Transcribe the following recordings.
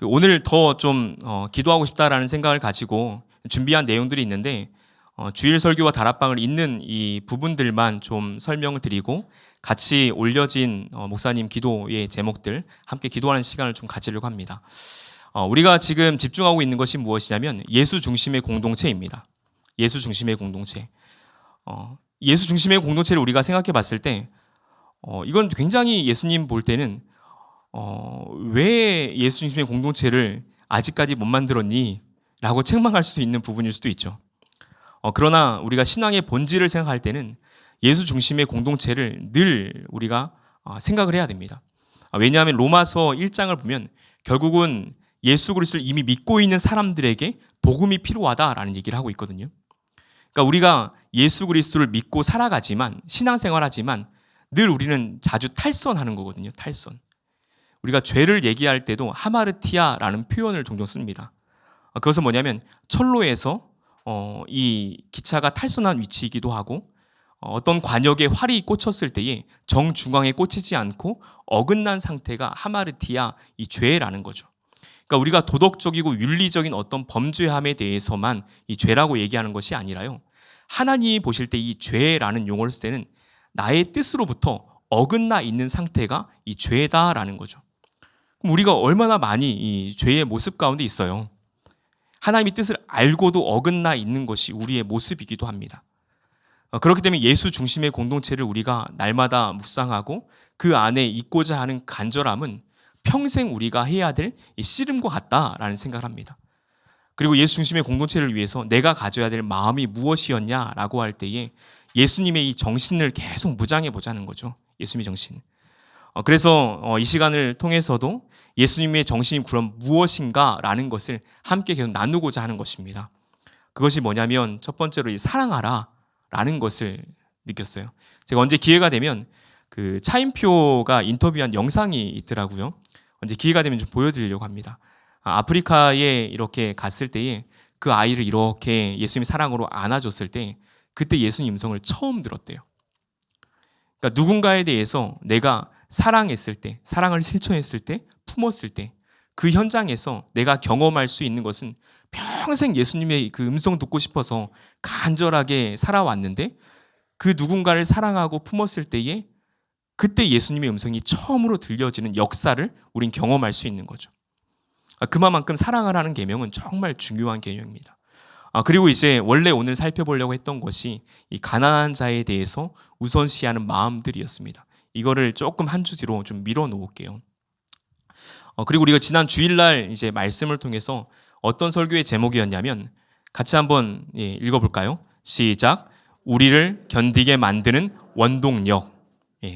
오늘 더 좀 기도하고 싶다라는 생각을 가지고 준비한 내용들이 있는데 주일 설교와 다락방을 잇는 이 부분들만 좀 설명을 드리고 같이 올려진 목사님 기도의 제목들 함께 기도하는 시간을 좀 가지려고 합니다. 우리가 지금 집중하고 있는 것이 무엇이냐면 예수 중심의 공동체입니다. 예수 중심의 공동체. 예수 중심의 공동체를 우리가 생각해 봤을 때 이건 굉장히 예수님 볼 때는 왜 예수 중심의 공동체를 아직까지 못 만들었니? 라고 책망할 수 있는 부분일 수도 있죠. 그러나 우리가 신앙의 본질을 생각할 때는 예수 중심의 공동체를 늘 우리가 생각을 해야 됩니다. 왜냐하면 로마서 1장을 보면 결국은 예수 그리스도를 이미 믿고 있는 사람들에게 복음이 필요하다라는 얘기를 하고 있거든요. 그러니까 우리가 예수 그리스도를 믿고 살아가지만 신앙생활하지만 늘 우리는 자주 탈선하는 거거든요. 탈선. 우리가 죄를 얘기할 때도 하마르티아라는 표현을 종종 씁니다. 그것은 뭐냐면 철로에서 이 기차가 탈선한 위치이기도 하고 어떤 관역에 활이 꽂혔을 때에 정중앙에 꽂히지 않고 어긋난 상태가 하마르티아, 이 죄라는 거죠. 그러니까 우리가 도덕적이고 윤리적인 어떤 범죄함에 대해서만 이 죄라고 얘기하는 것이 아니라요. 하나님이 보실 때 이 죄라는 용어를 쓸 때는 나의 뜻으로부터 어긋나 있는 상태가 이 죄다라는 거죠. 그럼 우리가 얼마나 많이 이 죄의 모습 가운데 있어요. 하나님의 뜻을 알고도 어긋나 있는 것이 우리의 모습이기도 합니다. 그렇기 때문에 예수 중심의 공동체를 우리가 날마다 묵상하고 그 안에 있고자 하는 간절함은 평생 우리가 해야 될 씨름과 같다라는 생각을 합니다. 그리고 예수 중심의 공동체를 위해서 내가 가져야 될 마음이 무엇이었냐라고 할 때에 예수님의 이 정신을 계속 무장해 보자는 거죠. 예수님의 정신. 그래서 이 시간을 통해서도 예수님의 정신이 그럼 무엇인가라는 것을 함께 계속 나누고자 하는 것입니다. 그것이 뭐냐면 첫 번째로 사랑하라라는 것을 느꼈어요. 제가 언제 기회가 되면 그 차인표가 인터뷰한 영상이 있더라고요. 언제 기회가 되면 좀 보여드리려고 합니다. 아프리카에 이렇게 갔을 때에 그 아이를 이렇게 예수님의 사랑으로 안아줬을 때 그때 예수님 음성을 처음 들었대요. 그러니까 누군가에 대해서 내가 사랑했을 때, 사랑을 실천했을 때, 품었을 때 그 현장에서 내가 경험할 수 있는 것은 평생 예수님의 그 음성 듣고 싶어서 간절하게 살아왔는데 그 누군가를 사랑하고 품었을 때에 그때 예수님의 음성이 처음으로 들려지는 역사를 우린 경험할 수 있는 거죠. 그만큼 사랑을 하는 계명은 정말 중요한 계명입니다. 그리고 이제 원래 오늘 살펴보려고 했던 것이 이 가난한 자에 대해서 우선시하는 마음들이었습니다. 이거를 조금 한 주 뒤로 좀 밀어 놓을게요. 그리고 우리가 지난 주일날 이제 말씀을 통해서 어떤 설교의 제목이었냐면 같이 한번 읽어볼까요? 시작. 우리를 견디게 만드는 원동력.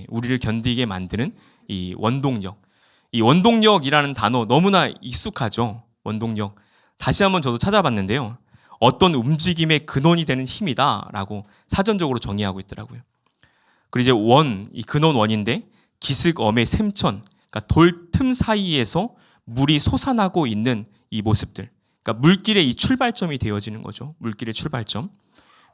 우리를 견디게 만드는 이 원동력. 이 원동력이라는 단어 너무나 익숙하죠. 원동력. 다시 한번 저도 찾아봤는데요. 어떤 움직임의 근원이 되는 힘이다라고 사전적으로 정의하고 있더라고요. 그리고 이제 이 근원 원인데 기슭엄의 샘천, 그러니까 돌 틈 사이에서 물이 솟아나고 있는 이 모습들. 그러니까 물길의 이 출발점이 되어지는 거죠. 물길의 출발점.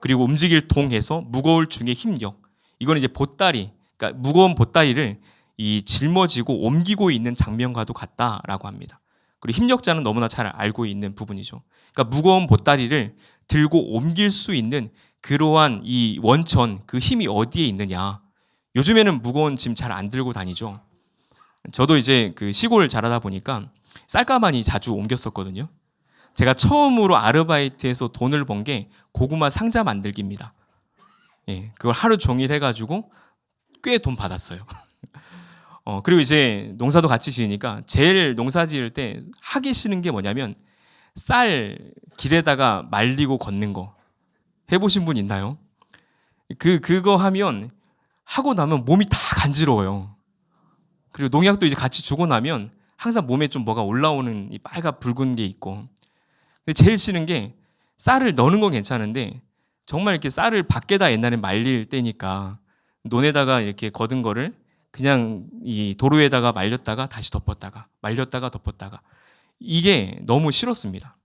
그리고 움직일 동에서 무거울 중의 힘력. 이건 이제 보따리, 그러니까 무거운 보따리를 이 짊어지고 옮기고 있는 장면과도 같다라고 합니다. 그리고 힘력자는 너무나 잘 알고 있는 부분이죠. 그러니까 무거운 보따리를 들고 옮길 수 있는 그러한 이 원천, 그 힘이 어디에 있느냐. 요즘에는 무거운 짐 잘 안 들고 다니죠. 저도 이제 그 시골 자라다 보니까 쌀가마니 자주 옮겼었거든요. 제가 처음으로 아르바이트해서 돈을 번 게 고구마 상자 만들기입니다. 그걸 하루 종일 해가지고 꽤 돈 받았어요. 그리고 이제 농사도 같이 지으니까 제일 농사 지을 때 하기 싫은 게 뭐냐면 쌀 길에다가 말리고 걷는 거. 해보신 분 있나요? 그거 하면 하고 나면 몸이 다 간지러워요. 그리고 농약도 이제 같이 주고 나면 항상 몸에 좀 뭐가 올라오는 이 빨간 붉은 게 있고. 근데 제일 싫은 게 쌀을 넣는 건 괜찮은데 정말 이렇게 쌀을 밖에다 옛날에 말릴 때니까 논에다가 이렇게 거둔 거를 그냥 이 도로에다가 말렸다가 다시 덮었다가 말렸다가 덮었다가 이게 너무 싫었습니다.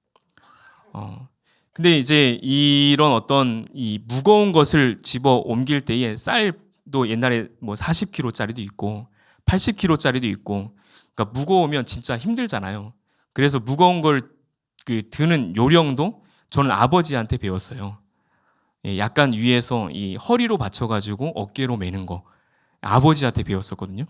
근데 이제 이런 어떤 이 무거운 것을 집어 옮길 때에 쌀도 옛날에 뭐 40kg짜리도 있고 80kg짜리도 있고 그러니까 무거우면 진짜 힘들잖아요. 그래서 무거운 걸 드는 요령도 저는 아버지한테 배웠어요. 약간 위에서 이 허리로 받쳐가지고 어깨로 매는 거 아버지한테 배웠었거든요.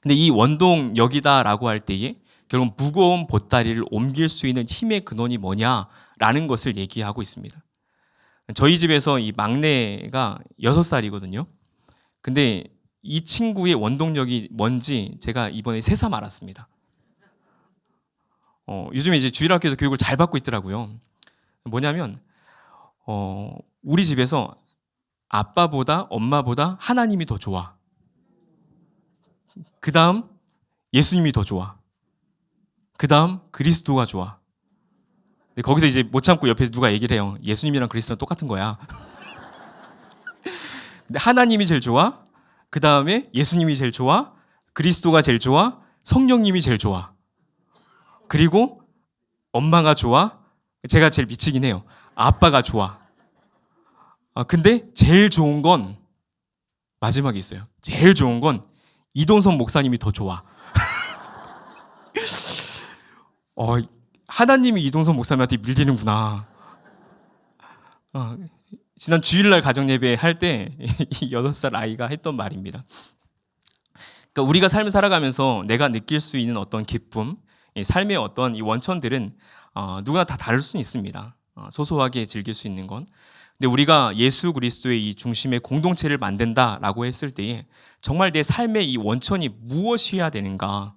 근데 이 원동력이다라고 할 때에 결국 무거운 보따리를 옮길 수 있는 힘의 근원이 뭐냐라는 것을 얘기하고 있습니다. 저희 집에서 이 막내가 6살이거든요. 근데 이 친구의 원동력이 뭔지 제가 이번에 새삼 알았습니다. 요즘에 이제 주일학교에서 교육을 잘 받고 있더라고요. 뭐냐면 우리 집에서 아빠보다 엄마보다 하나님이 더 좋아. 그 다음 예수님이 더 좋아. 그 다음 그리스도가 좋아. 근데 거기서 이제 못 참고 옆에서 누가 얘기를 해요. 예수님이랑 그리스도는 똑같은 거야. 근데 하나님이 제일 좋아. 그 다음에 예수님이 제일 좋아. 그리스도가 제일 좋아. 성령님이 제일 좋아. 그리고 엄마가 좋아. 제가 제일 미치긴 해요. 아빠가 좋아. 근데 제일 좋은 건 마지막에 있어요. 제일 좋은 건 이동선 목사님이 더 좋아. 하나님이 이동선 목사님한테 밀리는구나. 지난 주일날 가정예배 할 때 이 8살 아이가 했던 말입니다. 그러니까 우리가 삶을 살아가면서 내가 느낄 수 있는 어떤 기쁨, 삶의 어떤 이 원천들은 누구나 다 다를 수는 있습니다. 소소하게 즐길 수 있는 건. 근데 우리가 예수 그리스도의 이 중심의 공동체를 만든다라고 했을 때에 정말 내 삶의 이 원천이 무엇이어야 되는가?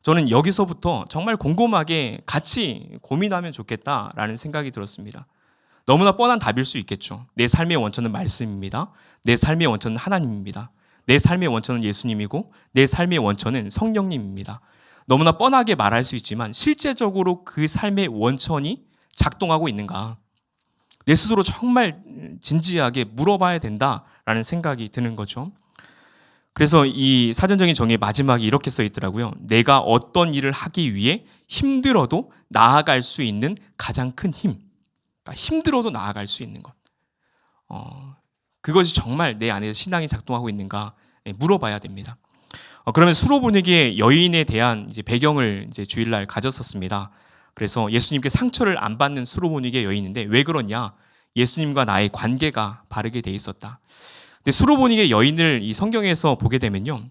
저는 여기서부터 정말 곰곰하게 같이 고민하면 좋겠다라는 생각이 들었습니다. 너무나 뻔한 답일 수 있겠죠. 내 삶의 원천은 말씀입니다. 내 삶의 원천은 하나님입니다. 내 삶의 원천은 예수님이고 내 삶의 원천은 성령님입니다. 너무나 뻔하게 말할 수 있지만 실제적으로 그 삶의 원천이 작동하고 있는가? 내 스스로 정말 진지하게 물어봐야 된다라는 생각이 드는 거죠. 그래서 이 사전적인 정의의 마지막에 이렇게 써 있더라고요. 내가 어떤 일을 하기 위해 힘들어도 나아갈 수 있는 가장 큰 힘. 그러니까 힘들어도 나아갈 수 있는 것. 그것이 정말 내 안에서 신앙이 작동하고 있는가 물어봐야 됩니다. 그러면 수로보니게 여인에 대한 이제 배경을 이제 주일날 가졌었습니다. 그래서 예수님께 상처를 안 받는 수로보니게 여인인데 왜 그러냐? 예수님과 나의 관계가 바르게 돼 있었다. 근데 수로보니게 여인을 이 성경에서 보게 되면요,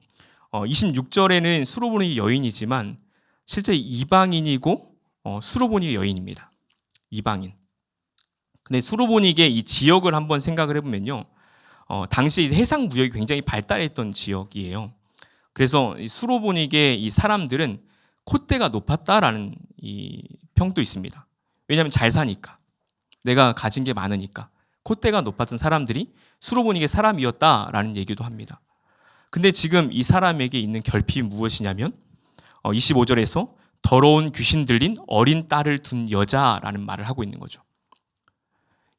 26절에는 수로보니게 여인이지만 실제 이방인이고 수로보니게 여인입니다. 이방인. 근데 수로보니게 이 지역을 한번 생각을 해보면요, 당시 이제 해상 무역이 굉장히 발달했던 지역이에요. 그래서 이 수로보니게 이 사람들은 콧대가 높았다라는 이 평도 있습니다. 왜냐하면 잘 사니까, 내가 가진 게 많으니까 콧대가 높았던 사람들이 수로보니게 사람이었다라는 얘기도 합니다. 근데 지금 이 사람에게 있는 결핍이 무엇이냐면 25절에서 더러운 귀신 들린 어린 딸을 둔 여자라는 말을 하고 있는 거죠.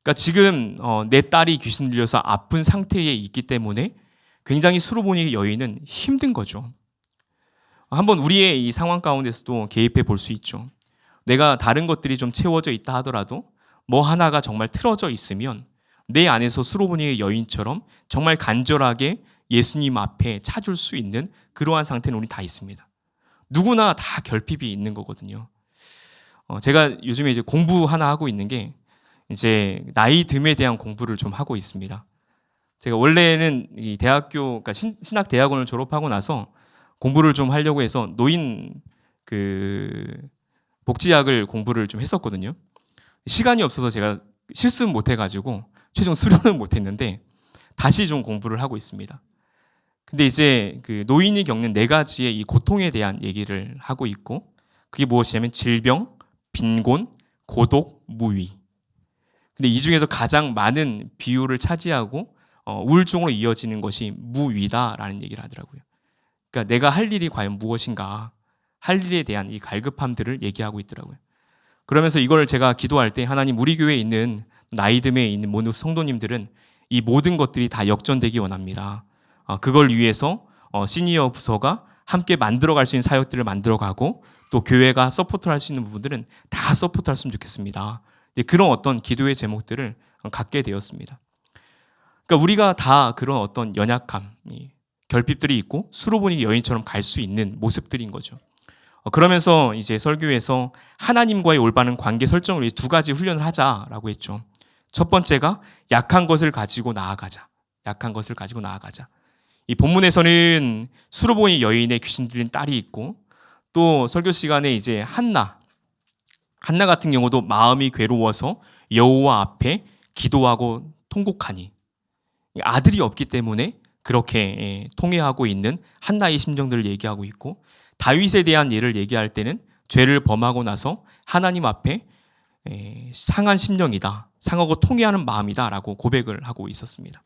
그러니까 지금 내 딸이 귀신 들려서 아픈 상태에 있기 때문에 굉장히 수로보니게 여인은 힘든 거죠. 한번 우리의 이 상황 가운데서도 개입해 볼 수 있죠. 내가 다른 것들이 좀 채워져 있다 하더라도 뭐 하나가 정말 틀어져 있으면 내 안에서 수로보니게 여인처럼 정말 간절하게 예수님 앞에 찾을 수 있는 그러한 상태는 우리 다 있습니다. 누구나 다 결핍이 있는 거거든요. 제가 요즘에 이제 공부 하나 하고 있는 게 이제 나이 듦에 대한 공부를 좀 하고 있습니다. 제가 원래는 이 대학교, 그러니까 신학 대학원을 졸업하고 나서 공부를 좀 하려고 해서 노인 복지학을 공부를 좀 했었거든요. 시간이 없어서 제가 실습 못 해가지고 최종 수료는 못 했는데 다시 좀 공부를 하고 있습니다. 근데 이제 그 노인이 겪는 4가지의 이 고통에 대한 얘기를 하고 있고, 그게 무엇이냐면 질병, 빈곤, 고독, 무위. 근데 이 중에서 가장 많은 비율을 차지하고 우울증으로 이어지는 것이 무위다라는 얘기를 하더라고요. 그러니까 내가 할 일이 과연 무엇인가, 할 일에 대한 이 갈급함들을 얘기하고 있더라고요. 그러면서 이걸 제가 기도할 때 하나님, 우리 교회에 있는 나이 듦에 있는 모든 성도님들은 이 모든 것들이 다 역전되기 원합니다. 그걸 위해서 시니어 부서가 함께 만들어갈 수 있는 사역들을 만들어가고 또 교회가 서포트할 수 있는 부분들은 다 서포트했으면 좋겠습니다. 그런 어떤 기도의 제목들을 갖게 되었습니다. 그러니까 우리가 다 그런 어떤 연약함, 결핍들이 있고 수로보니 여인처럼 갈 수 있는 모습들인 거죠. 그러면서 이제 설교에서 하나님과의 올바른 관계 설정을 위해 두 가지 훈련을 하자라고 했죠. 첫 번째가 약한 것을 가지고 나아가자. 약한 것을 가지고 나아가자. 이 본문에서는 수로보니 여인의 귀신 들린 딸이 있고, 또 설교 시간에 이제 한나 같은 경우도 마음이 괴로워서 여호와 앞에 기도하고 통곡하니, 아들이 없기 때문에 그렇게 통회하고 있는 한나의 심정들을 얘기하고 있고, 다윗에 대한 예를 얘기할 때는 죄를 범하고 나서 하나님 앞에 상한 심령이다, 상하고 통회하는 마음이다라고 고백을 하고 있었습니다.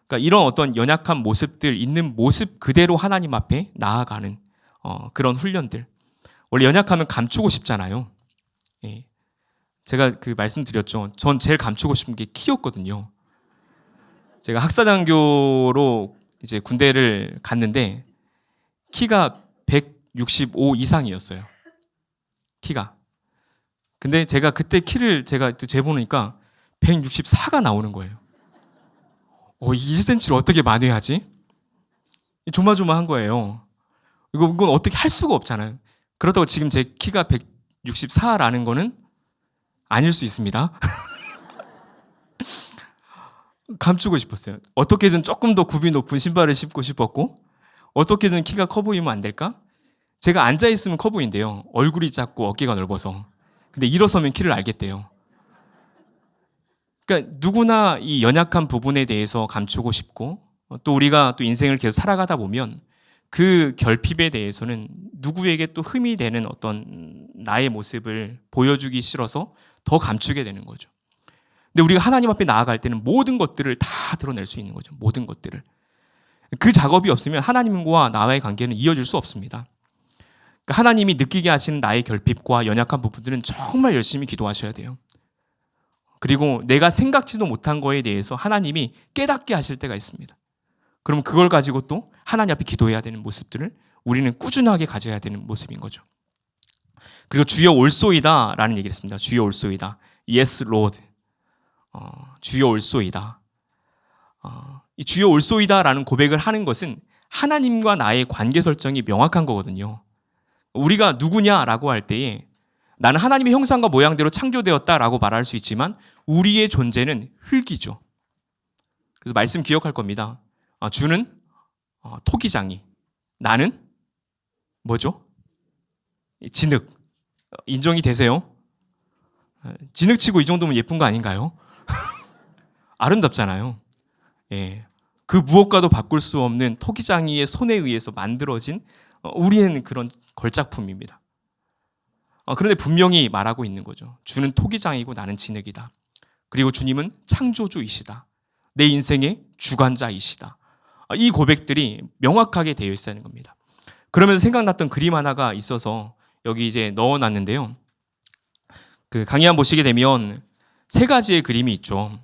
그러니까 이런 어떤 연약한 모습들, 있는 모습 그대로 하나님 앞에 나아가는 그런 훈련들. 원래 연약하면 감추고 싶잖아요. 제가 그 말씀드렸죠. 전 제일 감추고 싶은 게 키였거든요. 제가 학사장교로 이제 군대를 갔는데 키가 165 이상이었어요. 키가. 근데 제가 그때 키를 제가 재보니까 164가 나오는 거예요. 1cm를 어떻게 만회하지? 조마조마한 거예요. 이건 어떻게 할 수가 없잖아요. 그렇다고 지금 제 키가 164라는 거는 아닐 수 있습니다. 감추고 싶었어요. 어떻게든 조금 더 굽이 높은 신발을 신고 싶었고, 어떻게든 키가 커 보이면 안 될까? 제가 앉아있으면 커 보인대요. 얼굴이 작고 어깨가 넓어서. 근데 일어서면 키를 알겠대요. 그러니까 누구나 이 연약한 부분에 대해서 감추고 싶고, 또 우리가 또 인생을 계속 살아가다 보면 그 결핍에 대해서는 누구에게 또 흠이 되는 어떤 나의 모습을 보여주기 싫어서 더 감추게 되는 거죠. 근데 우리가 하나님 앞에 나아갈 때는 모든 것들을 다 드러낼 수 있는 거죠. 모든 것들을. 그 작업이 없으면 하나님과 나와의 관계는 이어질 수 없습니다. 그러니까 하나님이 느끼게 하시는 나의 결핍과 연약한 부분들은 정말 열심히 기도하셔야 돼요. 그리고 내가 생각지도 못한 거에 대해서 하나님이 깨닫게 하실 때가 있습니다. 그럼 그걸 가지고 또 하나님 앞에 기도해야 되는 모습들을 우리는 꾸준하게 가져야 되는 모습인 거죠. 그리고 주여 올소이다 라는 얘기를 했습니다. 주여 올소이다. Yes, Lord. 주여 올소이다. 이 주여 올소이다 라는 고백을 하는 것은 하나님과 나의 관계 설정이 명확한 거거든요. 우리가 누구냐라고 할 때에 나는 하나님의 형상과 모양대로 창조되었다라고 말할 수 있지만 우리의 존재는 흙이죠. 그래서 말씀 기억할 겁니다. 주는 토기장이, 나는 뭐죠? 진흙. 인정이 되세요? 진흙치고 이 정도면 예쁜 거 아닌가요? 아름답잖아요. 예. 그 무엇과도 바꿀 수 없는 토기장이의 손에 의해서 만들어진 우리는 그런 걸작품입니다. 그런데 분명히 말하고 있는 거죠. 주는 토기장이고 나는 진흙이다. 그리고 주님은 창조주이시다. 내 인생의 주관자이시다. 이 고백들이 명확하게 되어 있다는 겁니다. 그러면서 생각났던 그림 하나가 있어서 여기 이제 넣어놨는데요. 그 강의 보시게 되면 세 가지의 그림이 있죠.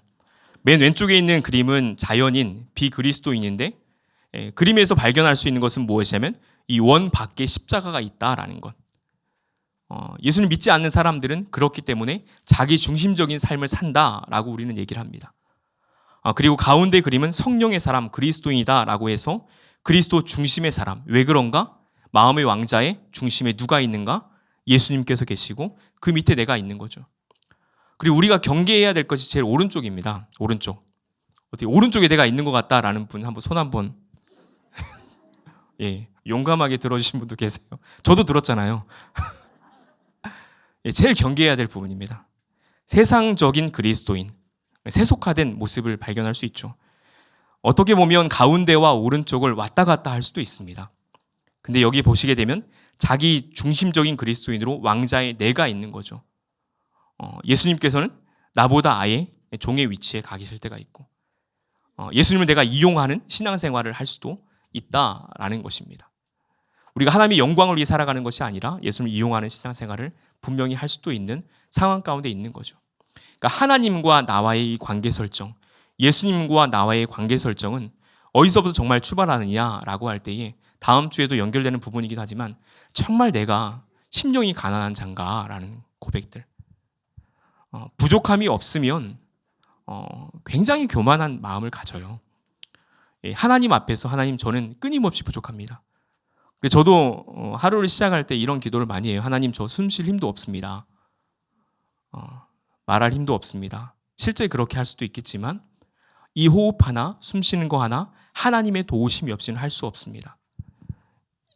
맨 왼쪽에 있는 그림은 자연인 비그리스도인인데, 그림에서 발견할 수 있는 것은 무엇이냐면 이 원 밖에 십자가가 있다라는 것. 예수님 믿지 않는 사람들은 그렇기 때문에 자기 중심적인 삶을 산다라고 우리는 얘기를 합니다. 그리고 가운데 그림은 성령의 사람 그리스도인이다라고 해서 그리스도 중심의 사람. 왜 그런가? 마음의 왕자의 중심에 누가 있는가? 예수님께서 계시고 그 밑에 내가 있는 거죠. 그리고 우리가 경계해야 될 것이 제일 오른쪽입니다. 오른쪽. 어떻게 오른쪽에 내가 있는 것 같다라는 분 한번 손 한번 예, 용감하게 들어주신 분도 계세요. 저도 들었잖아요. 예, 제일 경계해야 될 부분입니다. 세상적인 그리스도인, 세속화된 모습을 발견할 수 있죠. 어떻게 보면 가운데와 오른쪽을 왔다 갔다 할 수도 있습니다. 근데 여기 보시게 되면 자기 중심적인 그리스도인으로 왕자의 내가 있는 거죠. 예수님께서는 나보다 아예 종의 위치에 가 계실 때가 있고, 예수님을 내가 이용하는 신앙생활을 할 수도 있다라는 것입니다. 우리가 하나님의 영광을 위해 살아가는 것이 아니라 예수님을 이용하는 신앙생활을 분명히 할 수도 있는 상황 가운데 있는 거죠. 그러니까 하나님과 나와의 이 관계 설정, 예수님과 나와의 관계 설정은 어디서부터 정말 출발하느냐라고 할 때에 다음 주에도 연결되는 부분이긴 하지만 정말 내가 심령이 가난한 자인가라는 고백들. 부족함이 없으면 굉장히 교만한 마음을 가져요. 하나님 앞에서 하나님 저는 끊임없이 부족합니다. 저도 하루를 시작할 때 이런 기도를 많이 해요. 하나님, 저 숨 쉴 힘도 없습니다. 말할 힘도 없습니다. 실제 그렇게 할 수도 있겠지만 이 호흡 하나, 숨 쉬는 거 하나 하나님의 도우심이 없이는 할 수 없습니다.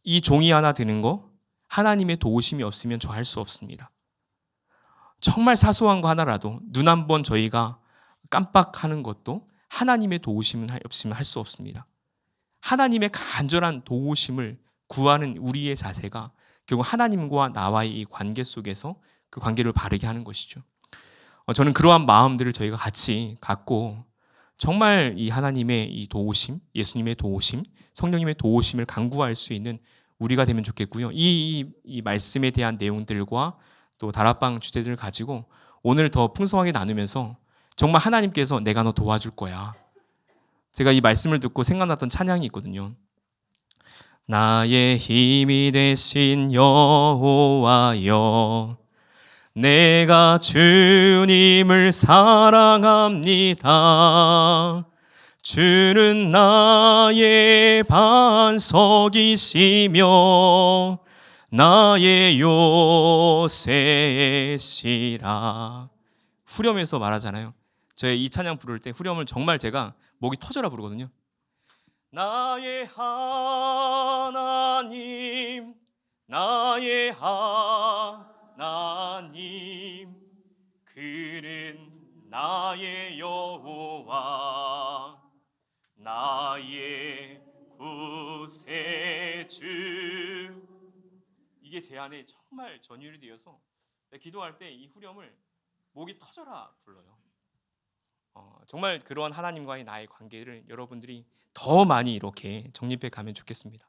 이 종이 하나 드는 거 하나님의 도우심이 없으면 저 할 수 없습니다. 정말 사소한 거 하나라도 눈 한 번 저희가 깜빡하는 것도 하나님의 도우심은 없으면 할 수 없습니다. 하나님의 간절한 도우심을 구하는 우리의 자세가 결국 하나님과 나와의 이 관계 속에서 그 관계를 바르게 하는 것이죠. 저는 그러한 마음들을 저희가 같이 갖고 정말 이 하나님의 이 도우심, 예수님의 도우심, 성령님의 도우심을 간구할 수 있는 우리가 되면 좋겠고요. 이 말씀에 대한 내용들과 또 다락방 주제들을 가지고 오늘 더 풍성하게 나누면서 정말 하나님께서 내가 너 도와줄 거야. 제가 이 말씀을 듣고 생각났던 찬양이 있거든요. 나의 힘이 되신 여호와여, 내가 주님을 사랑합니다. 주는 나의 반석이시며 나의 요새시라. 후렴에서 말하잖아요. 저희 이 찬양 부를 때 후렴을 정말 제가 목이 터져라 부르거든요. 나의 하나님, 나의 하나님, 그는 나의 여호와, 나의 구세주. 이게 제 안에 정말 전율이 되어서 기도할 때 이 후렴을 목이 터져라 불러요. 정말 그런 하나님과의 나의 관계를 여러분들이 더 많이 이렇게 정립해 가면 좋겠습니다.